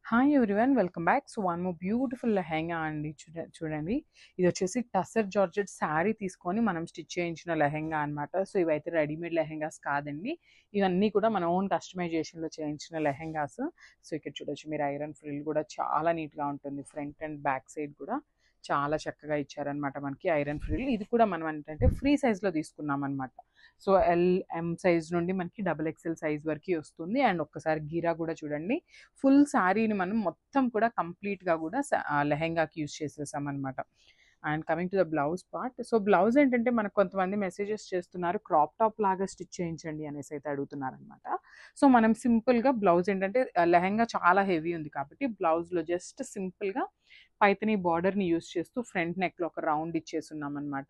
Hi everyone welcome back. So one more beautiful lehenga అండి. చూడండి, ఇది వచ్చేసి టసర్ జార్జెట్ శారీ తీసుకొని మనం స్టిచ్ చేయించిన లెహెంగా అనమాట. సో ఇవైతే రెడీమేడ్ లెహెంగాస్ కాదండి, ఇవన్నీ కూడా మన ఓన్ కస్టమైజేషన్లో చేయించిన లెహెంగాస్. సో ఇక్కడ చూడొచ్చు మీరు, ఐరన్ ఫ్రిల్ కూడా చాలా నీట్గా ఉంటుంది. ఫ్రంట్ అండ్ బ్యాక్ సైడ్ కూడా చాలా చక్కగా ఇచ్చారనమాట మనకి ఐరన్ ఫ్రిల్. ఇది కూడా మనం ఏంటంటే ఫ్రీ సైజ్లో తీసుకున్నాం అనమాట. సో ఎం సైజ్ నుండి మనకి XXL సైజ్ వరకు వస్తుంది. అండ్ ఒక్కసారి గీరా కూడా చూడండి, ఫుల్ శారీని మనం మొత్తం కూడా కంప్లీట్గా కూడా లెహెంగాకి యూజ్ చేసేసాం అనమాట. And coming to the blouse part, so blouse ఏంటంటే మనకు కొంతమంది మెసేజెస్ చేస్తున్నారు, క్రాప్ టాప్ లాగా స్టిచ్ చేయించండి అనేసి అయితే అడుగుతున్నారు అనమాట. సో మనం సింపుల్గా బ్లౌజ్ ఏంటంటే లెహెంగా చాలా హెవీ ఉంది కాబట్టి బ్లౌజ్లో జస్ట్ సింపుల్గా పైతని బార్డర్ని యూస్ చేస్తూ ఫ్రంట్ నెక్లో ఒక రౌండ్ ఇచ్చేస్తున్నాం అనమాట.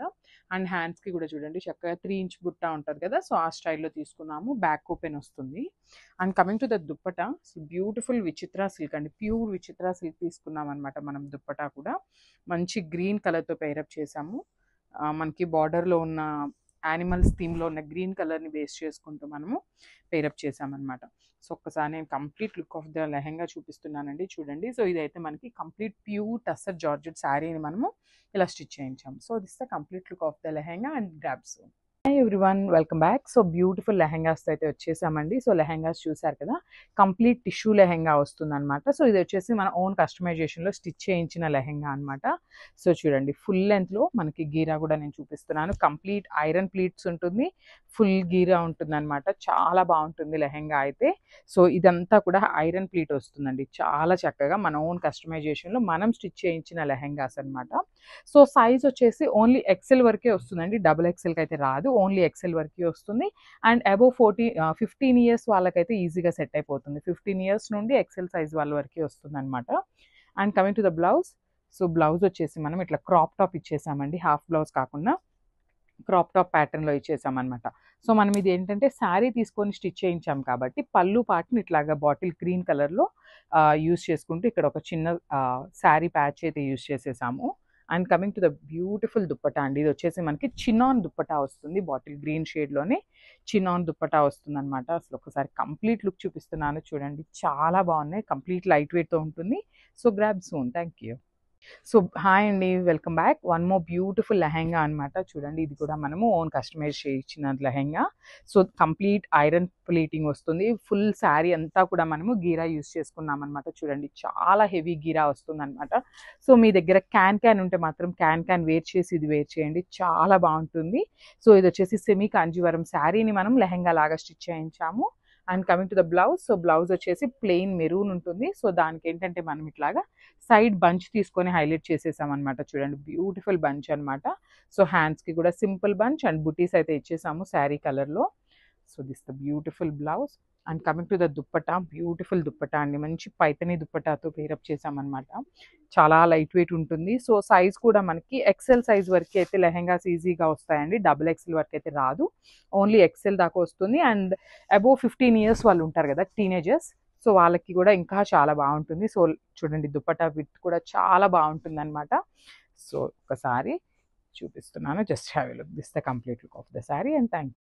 అండ్ హ్యాండ్స్కి కూడా చూడండి చక్కగా 3 ఇంచ్ బుట్ట ఉంటుంది కదా, సో ఆ స్టైల్లో తీసుకున్నాము. బ్యాక్ ఓపెన్ వస్తుంది. And coming to the dupatta, beautiful విచిత్ర సిల్క్ అండి, ప్యూర్ విచిత్ర సిల్క్ తీసుకున్నాం అనమాట. మనం దుప్పటా కూడా మంచి గ్రీన్ కలర్తో పేరప్ చేసాము. మనకి బార్డర్లో ఉన్న యానిమల్స్ థీమ్లో ఉన్న గ్రీన్ కలర్ని బేస్ చేసుకుంటూ మనము పేరప్ చేసామన్నమాట. సో ఒక్కసారి నేను complete look of the lehenga చూపిస్తున్నానండి, చూడండి. సో ఇదైతే మనకి కంప్లీట్ ప్యూర్ టసర్ జార్జెట్ శారీని మనము ఇలా స్టిచ్ చేయించాము. So this the complete look of the lehenga and grabs. Hi everyone welcome back. So beautiful lehengas అయితే వచ్చేసామండి. సో లెహెంగాస్ చూసారు కదా, కంప్లీట్ టిష్యూ లెహెంగా వస్తుంది అనమాట. సో ఇది వచ్చేసి మన ఓన్ కస్టమైజేషన్లో స్టిచ్ చేయించిన లెహెంగా అనమాట. సో చూడండి, ఫుల్ లెంత్లో మనకి గీరా కూడా నేను చూపిస్తున్నాను. కంప్లీట్ ఐరన్ ప్లీట్స్ ఉంటుంది, ఫుల్ గీరా ఉంటుంది అనమాట. చాలా బాగుంటుంది లెహెంగా అయితే. సో ఇదంతా కూడా ఐరన్ ప్లీట్ వస్తుందండి, చాలా చక్కగా మన ఓన్ కస్టమైజేషన్లో మనం స్టిచ్ చేయించిన లెహెంగాస్ అనమాట. సో సైజ్ వచ్చేసి ఓన్లీ ఎక్సెల్ వరకే వస్తుందండి, XXLకి అయితే రాదు, ఓన్లీ ఎక్సెల్ వరకే వస్తుంది. అండ్ అబోవ్ 15 ఇయర్స్ వాళ్ళకైతే ఈజీగా సెట్ అయిపోతుంది. 15 ఇయర్స్ నుండి ఎక్సెల్ సైజ్ వాళ్ళ వరకే వస్తుంది అనమాట. And coming to the blouse, so blouse వచ్చేసి మనం ఇట్లా క్రాప్ టాప్ ఇచ్చేసామండి, హాఫ్ బ్లౌజ్ కాకుండా క్రాప్ టాప్ ప్యాటర్న్లో ఇచ్చేసామన్నమాట. సో మనం ఇది ఏంటంటే శారీ తీసుకొని స్టిచ్ చేయించాం కాబట్టి పళ్ళు పార్ట్ని ఇట్లాగా బాటిల్ గ్రీన్ కలర్లో యూస్ చేసుకుంటూ ఇక్కడ ఒక చిన్న శారీ ప్యాచ్ అయితే యూస్ చేసేసాము. And coming to the beautiful dupatta అండి, ఇది వచ్చేసి మనకి చినాన్ దుప్పటా వస్తుంది, బాటిల్ గ్రీన్ షేడ్లోనే చినాన్ దుప్పటా వస్తుంది అనమాట. అసలు ఒకసారి కంప్లీట్ లుక్ చూపిస్తున్నాను చూడండి, చాలా బాగున్నాయి, కంప్లీట్ లైట్ వెయిట్తో ఉంటుంది. So grab soon. Thank you. So hi అండి, welcome back. One more beautiful lehenga అనమాట. చూడండి, ఇది కూడా మనము ఓన్ కస్టమైజ్ చేయించిన lehenga. So complete iron pleating వస్తుంది, ఫుల్ శారీ అంతా కూడా మనము గీరా యూస్ చేసుకున్నాం అనమాట. చూడండి, చాలా హెవీ గీరా వస్తుంది అనమాట. సో మీ దగ్గర క్యాన్ ఉంటే మాత్రం క్యాన్ వేర్ చేసి ఇది వేర్ చేయండి, చాలా బాగుంటుంది. సో ఇది వచ్చేసి సెమీ కాంజీవరం శారీని మనం లెహెంగా లాగా స్టిచ్ చేయించాము. And coming to the blouse, so blouse వచ్చేసి ప్లెయిన్ మెరూన్ ఉంటుంది. సో దానికి ఏంటంటే మనం ఇట్లాగా సైడ్ బంచ్ తీసుకొని హైలైట్ చేసేసాం అనమాట. చూడండి, బ్యూటిఫుల్ బంచ్ అనమాట. సో హ్యాండ్స్కి కూడా సింపుల్ బంచ్ అండ్ బుటీస్ అయితే ఇచ్చేసాము శారీ కలర్లో. So this the beautiful blouse. And coming to the dupatta, beautiful dupatta అండి, మంచి పైతని దుప్పటాతో పేరప్ చేసామన్నమాట. చాలా లైట్ వెయిట్ ఉంటుంది. సో సైజ్ కూడా మనకి ఎక్సెల్ సైజ్ వరకు అయితే లెహెంగాస్ ఈజీగా వస్తాయండి, XXL వరకు అయితే రాదు, ఓన్లీ ఎక్సెల్ దాకా వస్తుంది. అండ్ అబోవ్ 15 ఇయర్స్ వాళ్ళు ఉంటారు కదా, టీనేజర్స్, సో వాళ్ళకి కూడా ఇంకా చాలా బాగుంటుంది. సో చూడండి, దుప్పటా విత్ కూడా చాలా బాగుంటుంది అనమాట. సో ఒకసారి చూపిస్తున్నాను, just have a look. This the complete look of the sari and thank you.